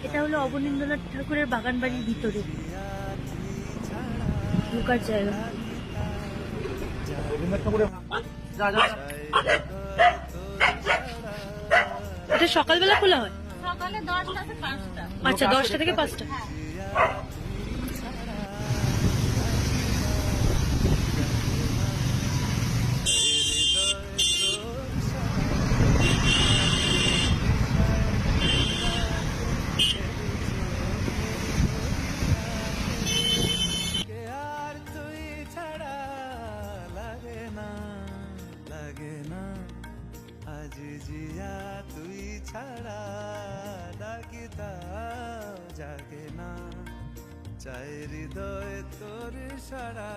এটা হলো অবনীন্দ্রনাথ ঠাকুরের বাগান বাড়ির ভিতরে ঢোকার জায়গা। এটা সকালবেলা খোলা হয়? সকালে 10টা থেকে 5টা। আচ্ছা, 10টা থেকে 5টা। জিয়া তুই ছাড়া ডাকিতা জাগে না, চাই হৃদয় তোর সারা।